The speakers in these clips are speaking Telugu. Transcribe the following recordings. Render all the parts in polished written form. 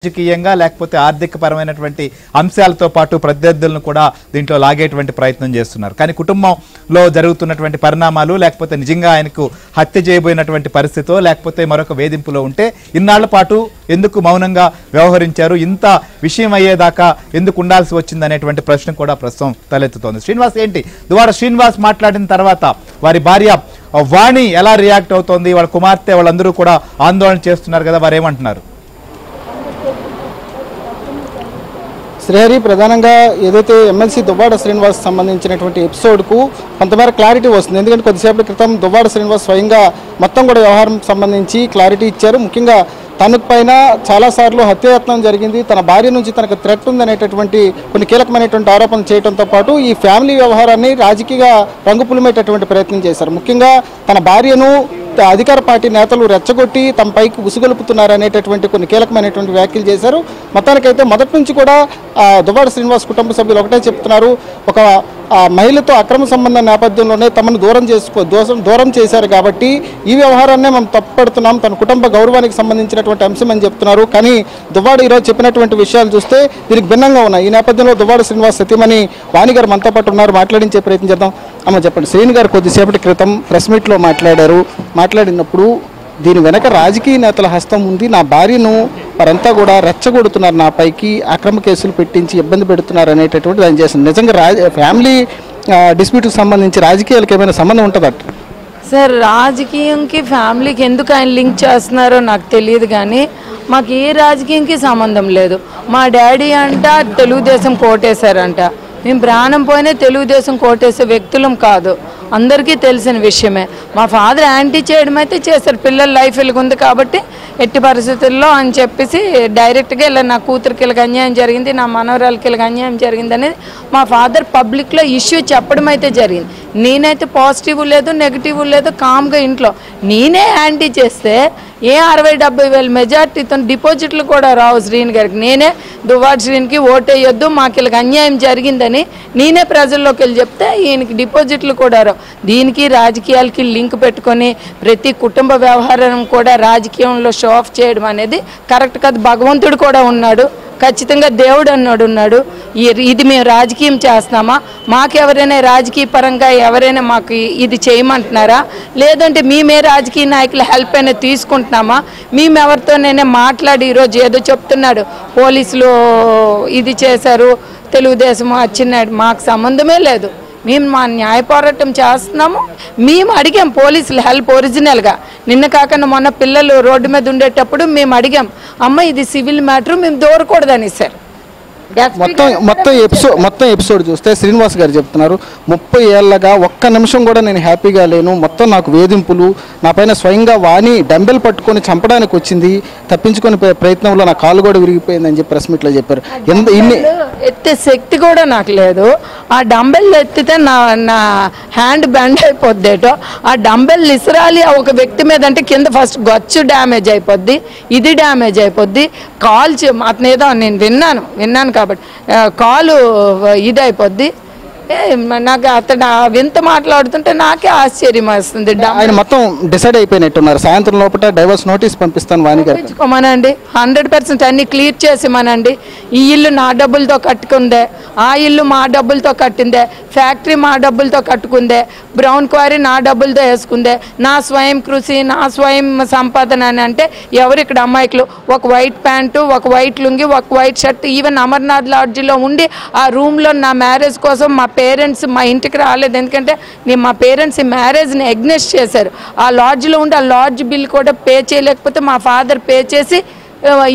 రాజకీయంగా లేకపోతే ఆర్థికపరమైనటువంటి అంశాలతో పాటు ప్రత్యర్థులను కూడా దీంట్లో లాగేటువంటి ప్రయత్నం చేస్తున్నారు. కానీ కుటుంబంలో జరుగుతున్నటువంటి పరిణామాలు లేకపోతే నిజంగా ఆయనకు హత్య చేయబోయినటువంటి పరిస్థితో లేకపోతే మరొక వేధింపులో ఉంటే ఇన్నాళ్ల పాటు ఎందుకు మౌనంగా వ్యవహరించారు, ఇంత విషయం అయ్యేదాకా ఎందుకు ఉండాల్సి వచ్చింది అనేటువంటి ప్రశ్న కూడా ప్రస్తుతం తలెత్తుతోంది. శ్రీనివాస్ ఏంటి దువాడ శ్రీనివాస్ మాట్లాడిన తర్వాత వారి భార్య వాణి ఎలా రియాక్ట్ అవుతోంది, వాళ్ళ కుమార్తె వాళ్ళందరూ కూడా ఆందోళన చేస్తున్నారు కదా, వారు ఏమంటున్నారు? శ్రీహరి ప్రధానంగా ఏదైతే ఎమ్మెల్సీ దువ్వాడ శ్రీనివాస్ సంబంధించినటువంటి ఎపిసోడ్కు కొంతమేర క్లారిటీ వస్తుంది. ఎందుకంటే కొద్దిసేపటి క్రితం దువ్వాడ శ్రీనివాస్ స్వయంగా మొత్తం కూడా వ్యవహారం సంబంధించి క్లారిటీ ఇచ్చారు. ముఖ్యంగా తనకు పైన చాలాసార్లు హత్యాయత్నం జరిగింది, తన భార్య నుంచి తనకు థ్రెట్ ఉందనేటటువంటి కొన్ని కీలకమైనటువంటి ఆరోపణలు చేయడంతో పాటు ఈ ఫ్యామిలీ వ్యవహారాన్ని రాజకీయ రంగుపులిమేటటువంటి ప్రయత్నం చేశారు. ముఖ్యంగా తన భార్యను అధికార పార్టీ నేతలు రెచ్చగొట్టి తమ పైకి ఉసుగొలుపుతున్నారనేటటువంటి కొన్ని కీలకమైనటువంటి వ్యాఖ్యలు చేశారు. మొత్తానికైతే మొదటి నుంచి కూడా దువ్వాడ శ్రీనివాస్ కుటుంబ సభ్యులు ఒకటే చెప్తున్నారు, ఒక మహిళతో అక్రమ సంబంధం నేపథ్యంలోనే తమను దూరం చేశారు కాబట్టి ఈ వ్యవహారాన్నే మనం తప్పుపడుతున్నాం, తన కుటుంబ గౌరవానికి సంబంధించినటువంటి అంశం అని చెప్తున్నారు. కానీ దువ్వాడ ఈరోజు చెప్పినటువంటి విషయాలు చూస్తే దీనికి భిన్నంగా ఉన్నాయి. ఈ నేపథ్యంలో దువ్వాడ శ్రీనివాస్ సతీమణి వాణి గారు మనతో పాటు ఉన్నారు, మాట్లాడించే ప్రయత్నం చేద్దాం. అమ్మ చెప్పండి, శ్రీని గారు కొద్దిసేపటి క్రితం ప్రెస్ మీట్లో మాట్లాడినప్పుడు దీని వెనక రాజకీయ నేతల హస్తం ఉంది, నా భార్యను వారంతా కూడా రెచ్చగొడుతున్నారు, నా పైకి అక్రమ కేసులు పెట్టించి ఇబ్బంది పెడుతున్నారు అనేటటువంటి దాన్ని చేసింది. నిజంగా ఫ్యామిలీ డిస్ప్యూట్కి సంబంధించి రాజకీయాలకు ఏమైనా సంబంధం ఉంటుందట? సార్, రాజకీయంకి ఫ్యామిలీకి ఎందుకు ఆయన లింక్ చేస్తున్నారో నాకు తెలియదు, కానీ మాకు ఏ రాజకీయంకి సంబంధం లేదు. మా డాడీ అంట తెలుగుదేశం కోటేశారంట, మేము ప్రాణం పోయినా తెలుగుదేశం కోటేసే వ్యక్తులం కాదు, అందరికీ తెలిసిన విషయమే. మా ఫాదర్ యాంటీ చేయడం అయితే చేశారు, పిల్లల లైఫ్ వెలుగుంది కాబట్టి ఎట్టి పరిస్థితుల్లో అని చెప్పేసి డైరెక్ట్గా ఇలా నా కూతురికి ఇలాగ అన్యాయం జరిగింది, నా మనవరాలకి ఇలాగ అన్యాయం జరిగింది అనేది మా ఫాదర్ పబ్లిక్లో ఇష్యూ చెప్పడం అయితే జరిగింది. నేనైతే పాజిటివ్ లేదు నెగిటివ్ లేదు, కామ్గా ఇంట్లో నేనే యాంటీ చేస్తే 60-70 వేల మెజార్టీతో డిపాజిట్లు కూడా రావు శ్రీని గారికి. నేనే దువ్వాడ శ్రీనికి ఓటేయొద్దు, మాకు ఇలాగ అన్యాయం జరిగిందని నేనే ప్రజల్లోకి వెళ్ళి చెప్తే ఈయనకి డిపాజిట్లు కూడా రావు. దీనికి రాజకీయాలకి లింక్ పెట్టుకొని ప్రతి కుటుంబ వ్యవహారం కూడా రాజకీయంలో షో ఆఫ్ చేయడం అనేది కరెక్ట్ కాదు. భగవంతుడు కూడా ఉన్నాడు, ఖచ్చితంగా దేవుడు అన్నాడు ఉన్నాడు. ఇది మేము రాజకీయం చేస్తున్నామా, మాకెవరైనా రాజకీయ పరంగా ఎవరైనా మాకు ఇది చేయమంటున్నారా, లేదంటే మేమే రాజకీయ నాయకుల హెల్ప్ అయినా తీసుకుంటున్నామా, మేము ఎవరితోనైనా మాట్లాడి ఈరోజు ఏదో చెప్తున్నాడు పోలీసులు ఇది చేశారు తెలుగుదేశం వచ్చినాడు, మాకు సంబంధమే లేదు. మేము మా న్యాయ పోరాటం చేస్తున్నాము, మేము అడిగాం పోలీసులు హెల్ప్ ఒరిజినల్గా. నిన్న కాకుండా మొన్న పిల్లలు రోడ్డు మీద ఉండేటప్పుడు మేము అడిగాం, అమ్మ ఇది సివిల్ మ్యాటర్, మేము దూరకూడదని సార్. మొత్తం ఎపిసోడ్ చూస్తే శ్రీనివాస్ గారు చెప్తున్నారు, 30 ఏళ్ళగా ఒక్క నిమిషం కూడా నేను హ్యాపీగా లేను, మొత్తం నాకు వేధింపులు, నా పైన స్వయంగా వాణి డంబెల్ పట్టుకొని చంపడానికి వచ్చింది, తప్పించుకునే ప్రయత్నంలో నా కాలు కూడా విరిగిపోయిందని చెప్పి ప్రెస్ మీట్లో చెప్పారు. ఎత్తే శక్తి కూడా నాకు లేదు, ఆ డంబెల్ ఎత్తితే నా హ్యాండ్ బెండ్ అయిపోద్దేటో, ఆ డంబెల్ ఇసరాలి ఒక వ్యక్తి మీద అంటే కింద ఫస్ట్ గచ్చు డ్యామేజ్ అయిపోద్ది, ఇది డ్యామేజ్ అయిపోద్ది, కాల్ అతను ఏదో నేను విన్నాను కాబట్టి కాలు ఇది అయిపోద్ది. నాకు అతను వింత మాట్లాడుతుంటే నాకే ఆశ్చర్యం వస్తుంది. ఆయన మొత్తం డిసైడ్ అయిపోయినట్టున్నారు, సాయంత్రం లోపల డైవర్స్ నోటీస్ పంపిస్తాను వాణి గారు పంపించుకోమనండి, 100% అన్ని క్లియర్ చేసేమనండి. ఈ ఇల్లు నా డబ్బులతో కట్టుకుందే, ఆ ఇల్లు మా డబ్బులతో కట్టిందే, ఫ్యాక్టరీ మా డబ్బులతో కట్టుకుందే, బ్రౌన్ క్వారీ నా డబ్బులతో వేసుకుందే, నా స్వయం కృషి నా స్వయం సంపాదన అని అంటే ఎవరు ఇక్కడ అమ్మాయికులు ఒక వైట్ ప్యాంటు, ఒక వైట్ లుంగి, ఒక వైట్ షర్ట్, ఈవెన్ అమర్నాథ్ లాడ్జిలో ఉండి ఆ రూమ్లో నా మ్యారేజ్ కోసం మా పేరెంట్స్ మా ఇంటికి రాలేదు, ఎందుకంటే మా పేరెంట్స్ ఈ మ్యారేజ్ని ఎగ్నెస్ట్ చేశారు. ఆ లాడ్జ్లో ఉండి ఆ లాడ్జ్ బిల్ కూడా పే చేయలేకపోతే మా ఫాదర్ పే చేసి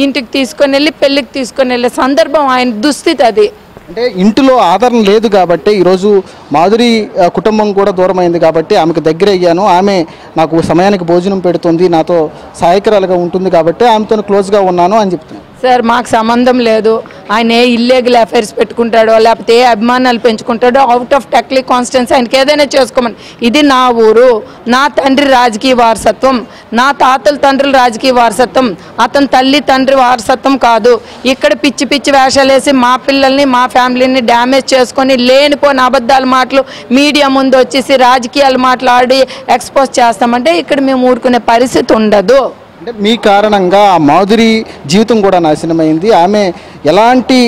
ఇంటికి తీసుకొని వెళ్ళి పెళ్ళికి తీసుకొని వెళ్ళే సందర్భం ఆయన దుస్థితి అది. అంటే ఇంటిలో ఆదరణ లేదు కాబట్టి ఈరోజు మాధురి కుటుంబం కూడా దూరం అయింది కాబట్టి ఆమెకు దగ్గర అయ్యాను, ఆమె నాకు సమయానికి భోజనం పెడుతుంది, నాతో సహాయకురాలుగా ఉంటుంది కాబట్టి ఆమెతో క్లోజ్గా ఉన్నాను అని చెప్తున్నాను. సార్ మాకు సంబంధం లేదు, ఆయన ఏ ఇల్లీగల్ అఫైర్స్ పెట్టుకుంటాడో లేకపోతే ఏ అభిమానాలు పెంచుకుంటాడో అవుట్ ఆఫ్ టెక్లీ కాన్స్టిట్యున్సీ ఆయనకి ఏదైనా చేసుకోమని. ఇది నా ఊరు, నా తండ్రి రాజకీయ వారసత్వం, నా తాతల తండ్రుల రాజకీయ వారసత్వం, అతని తల్లి తండ్రి వారసత్వం కాదు. ఇక్కడ పిచ్చి పిచ్చి వేషాలు వేసి మా పిల్లల్ని మా ఫ్యామిలీని డ్యామేజ్ చేసుకొని లేనిపోయిన అబద్ధాల మాటలు మీడియా ముందు వచ్చేసి రాజకీయాలు మాట్లాడి ఎక్స్పోజ్ చేస్తామంటే ఇక్కడ మేము ఊరుకునే పరిస్థితి ఉండదు. అంటే మీ కారణంగా ఆ మాధురి జీవితం కూడా నాశనమైంది. ఆమె ఎలాంటి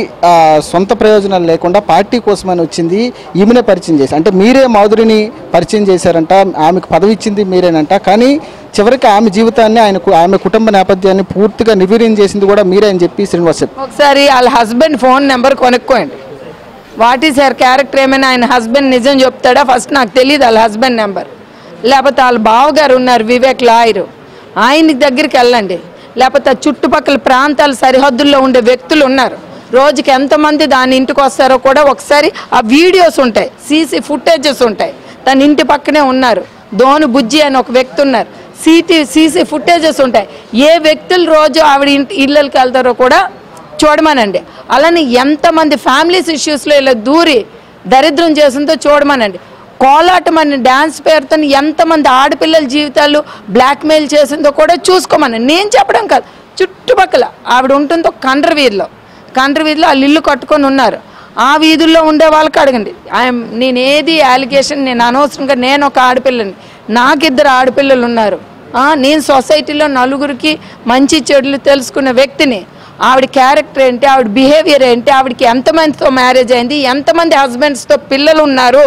సొంత ప్రయోజనాలు లేకుండా పార్టీ కోసమని వచ్చింది, ఈమెనే పరిచయం చేసి, అంటే మీరే మాధురిని పరిచయం చేశారంట, ఆమెకు పదవి ఇచ్చింది మీరేనంట. కానీ చివరికి ఆమె జీవితాన్ని ఆమె కుటుంబ నేపథ్యాన్ని పూర్తిగా నిర్వీర్యం చేసింది కూడా మీరే అని చెప్పి శ్రీనివాస్ చెప్పారు. ఒకసారి వాళ్ళ హస్బెండ్ ఫోన్ నెంబర్ కొనుక్కోండి. వాట్ ఈస్ హర్ క్యారెక్టర్, ఏమైనా ఆయన హస్బెండ్ నిజం చెప్తాడా? ఫస్ట్ నాకు తెలియదు వాళ్ళ హస్బెండ్ నెంబర్. లేకపోతే వాళ్ళ బావగారు ఉన్నారు వివేక్ లాయరు, ఆయన దగ్గరికి వెళ్ళండి. లేకపోతే చుట్టుపక్కల ప్రాంతాల సరిహద్దుల్లో ఉండే వ్యక్తులు ఉన్నారు, రోజుకి ఎంతమంది దాని ఇంటికి వస్తారో కూడా ఒకసారి ఆ వీడియోస్ ఉంటాయి, సీసీ ఫుటేజెస్ ఉంటాయి. తన ఇంటి పక్కనే ఉన్నారు, దోను బుజ్జి అని ఒక వ్యక్తి ఉన్నారు, సీసీ ఫుటేజెస్ ఉంటాయి. ఏ వ్యక్తులు రోజు ఆవిడ ఇళ్ళకి వెళ్తారో కూడా చూడమనండి. అలానే ఎంతమంది ఫ్యామిలీస్ ఇష్యూస్లో ఇలా దూరి దరిద్రం చేసిందో చూడమనండి. కోలాటం అని డ్యాన్స్ పేరుతో ఎంతమంది ఆడపిల్లల జీవితాలు బ్లాక్మెయిల్ చేసిందో కూడా చూసుకోమని నేను చెప్పడం కాదు. చుట్టుపక్కల ఆవిడ ఉంటుందో కండ్రవీధిలో వాళ్ళు ఇల్లు కట్టుకొని ఉన్నారు, ఆ వీధుల్లో ఉండే వాళ్ళకి అడగండి. నేనేది అలిగేషన్, నేను అనవసరంగా, నేను ఒక ఆడపిల్లని, నాకు 2 ఆడపిల్లలు ఉన్నారు, నేను సొసైటీలో నలుగురికి మంచి చెడులు తెలుసుకున్న వ్యక్తిని. ఆవిడ క్యారెక్టర్ ఏంటి, ఆవిడ బిహేవియర్ ఏంటి, ఆవిడకి ఎంతమందితో మ్యారేజ్ అయింది, ఎంతమంది హస్బెండ్స్తో పిల్లలు ఉన్నారు,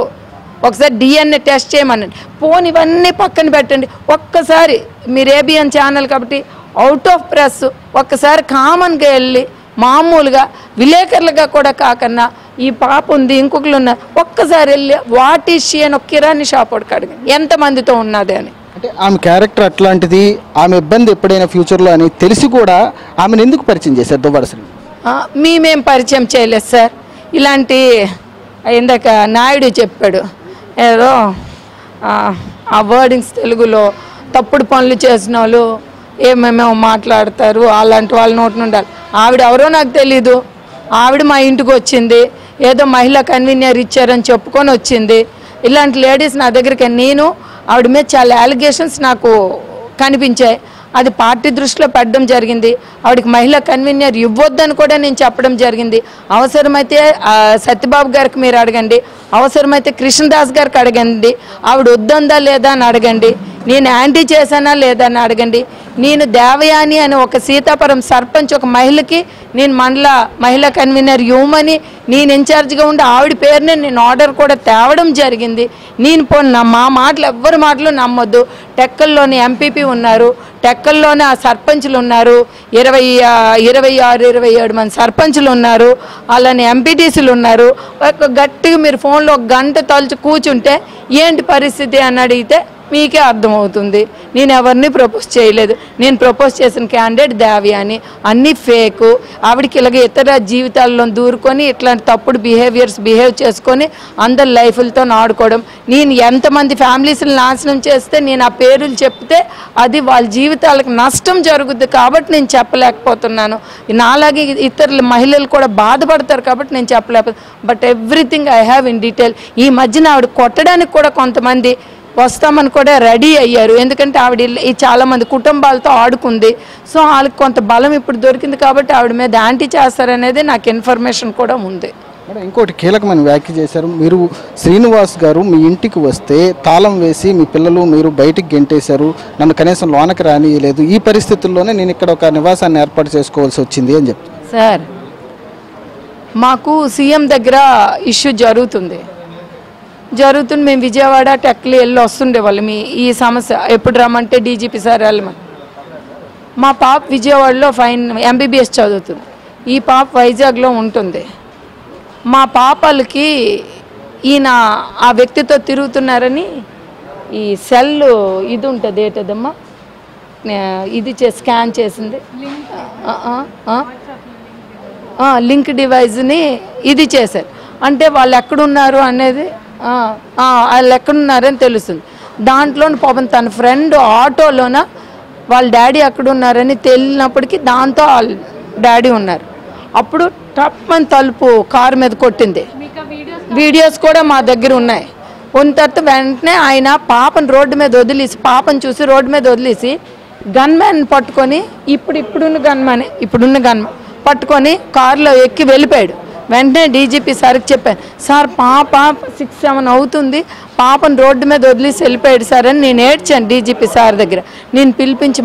ఒకసారి DNA టెస్ట్ చేయమనండి. పోనీ ఇవన్నీ పక్కన పెట్టండి. ఒక్కసారి మీరు ఏబిఎన్ ఛానల్ కాబట్టి అవుట్ ఆఫ్ ప్రెస్ ఒక్కసారి కామన్గా వెళ్ళి మామూలుగా విలేకరులుగా కూడా కాకన్నా ఈ పాప ఉంది ఇంకొకరు ఉన్నారు, ఒక్కసారి వెళ్ళి వాట్ ఈస్ షీ అని ఒక కిరాణి షాప్ ఒకటి అడగండి ఎంతమందితో ఉన్నది అని. అంటే ఆమె క్యారెక్టర్ అట్లాంటిది, ఆమె ఇబ్బంది ఎప్పుడైనా ఫ్యూచర్లో అని తెలిసి కూడా ఆమెను ఎందుకు పరిచయం చేశారు దువ్వాడ శ్రీనివాస్? మేమేం పరిచయం చేయలేదు సార్. ఇలాంటి ఇందాక నాయుడు చెప్పాడు ఏదో ఆ వర్డింగ్స్ తెలుగులో తప్పుడు పనులు చేసిన వాళ్ళు ఏమేమో మాట్లాడతారు, అలాంటి వాళ్ళ నోటి నుండి. ఆవిడ ఎవరో నాకు తెలీదు, ఆవిడ మా ఇంటికి వచ్చింది, ఏదో మహిళా కన్వీనర్ ఇచ్చారని చెప్పుకొని వచ్చింది. ఇలాంటి లేడీస్ నా దగ్గరికి, నేను ఆవిడ మీద చాలా అలిగేషన్స్ నాకు కనిపించాయి, అది పార్టీ దృష్టిలో పెట్టడం జరిగింది. ఆవిడకి మహిళా కన్వీనర్ ఇవ్వద్దని కూడా నేను చెప్పడం జరిగింది. అవసరమైతే సత్యబాబు గారికి మీరు అడగండి, అవసరమైతే కృష్ణదాస్ గారికి అడగండి, ఆవిడ వద్దందా లేదా అని అడగండి, నేను యాంటీ చేశానా లేదా అని అడగండి. నేను దేవయాని అని ఒక సీతాపురం సర్పంచ్ ఒక మహిళకి నేను మహిళా కన్వీనర్ ఇవ్వమని నేను ఇన్ఛార్జ్గా ఉండి ఆవిడ పేరునే నేను ఆర్డర్ కూడా తేవడం జరిగింది. నేను మా మాటలు ఎవ్వరి మాటలు నమ్మొద్దు. టెక్కల్లోని ఎంపీపీ ఉన్నారు, టెక్కల్లోనే ఆ సర్పంచులు ఉన్నారు, 26-27 మంది సర్పంచులు ఉన్నారు, అలానే ఎంపీటీసీలు ఉన్నారు. గట్టిగా మీరు ఫోన్లో 1 గంట తలుచు కూర్చుంటే ఏంటి పరిస్థితి అని అడిగితే మీకే అర్థమవుతుంది. నేను ఎవరిని ప్రపోజ్ చేయలేదు, నేను ప్రపోజ్ చేసిన క్యాండిడేట్ దేవయాని. అన్నీ ఫేకు. ఆవిడకి ఇలాగ ఇతర జీవితాల్లో దూరుకొని ఇట్లాంటి తప్పుడు బిహేవ్ చేసుకొని అందరి లైఫ్లతో ఆడుకోవడం. నేను ఎంతమంది ఫ్యామిలీస్ని నాశనం చేస్తే నేను ఆ పేర్లు చెప్తే అది వాళ్ళ జీవితాలకు నష్టం జరుగుద్ది కాబట్టి నేను చెప్పలేకపోతున్నాను. నాలాగే ఇతరుల మహిళలు కూడా బాధపడతారు కాబట్టి నేను చెప్పలేకపోతున్నాను. But everything I have in detail. ఈ మధ్యన ఆవిడ కొట్టడానికి కూడా కొంతమంది వస్తామని కూడా రెడీ అయ్యారు, ఎందుకంటే ఆవిడ చాలామంది కుటుంబాలతో ఆడుకుంది. సో వాళ్ళకి కొంత బలం ఇప్పుడు దొరికింది కాబట్టి ఆవిడ మీద యాంటీ చేస్తారనేది నాకు ఇన్ఫర్మేషన్ కూడా ఉంది. మేడం, ఇంకోటి కీలకమైన వ్యాఖ్య చేశారు. మీరు శ్రీనివాస్ గారు మీ ఇంటికి వస్తే తాళం వేసి మీ పిల్లలు మీరు బయటికి గెంటేశారు, నన్ను కనీసం లోనకి రానియలేదు, ఈ పరిస్థితుల్లోనే నేను ఇక్కడ ఒక నివాసాన్ని ఏర్పాటు చేసుకోవాల్సి వచ్చింది అని చెప్తారు. సార్, మాకు సీఎం దగ్గర ఇష్యూ జరుగుతుంది, మేము విజయవాడ టెక్లీ వెళ్ళి వస్తుండేవాళ్ళు. ఈ సమస్య ఎప్పుడు రమ్మంటే డీజీపీ సార్ వెళ్ళమని. మా పాప విజయవాడలో MBBS చదువుతుంది, ఈ పాప వైజాగ్లో ఉంటుంది. మా పాపలకి ఈయన ఆ వ్యక్తితో తిరుగుతున్నారని ఈ సెల్ ఇది ఉంటుంది ఏంటదమ్మా, ఇది స్కాన్ చేసింది లింక్ డివైజ్ని ఇది చేశారు. అంటే వాళ్ళు ఎక్కడున్నారు అనేది వాళ్ళు ఎక్కడున్నారని తెలుస్తుంది. దాంట్లో పాపం తన ఫ్రెండ్ ఆటోలోన వాళ్ళ డాడీ ఎక్కడున్నారని తెలియనప్పటికీ దాంతో వాళ్ళ డాడీ ఉన్నారు. అప్పుడు టప్మని తలుపు కారు మీద కొట్టింది. వీడియోస్ కూడా మా దగ్గర ఉన్నాయి. ఉన్న తర్వాత వెంటనే ఆయన పాపను రోడ్డు మీద వదిలేసి, పాపను చూసి రోడ్డు మీద వదిలేసి గన్మ్యాన్ పట్టుకొని ఇప్పుడున్న గన్మ్యాన్ పట్టుకొని కారులో ఎక్కి వెళ్ళిపోయాడు. వెంటనే డీజీపీ సార్కి చెప్పాను, సార్ పాప 6-7 అవుతుంది, పాపను రోడ్డు మీద వదిలేసి వెళ్ళిపోయాడు సార్ అని నేను ఏడ్చాను డీజీపీ సార్ దగ్గర. నేను పిలిపించి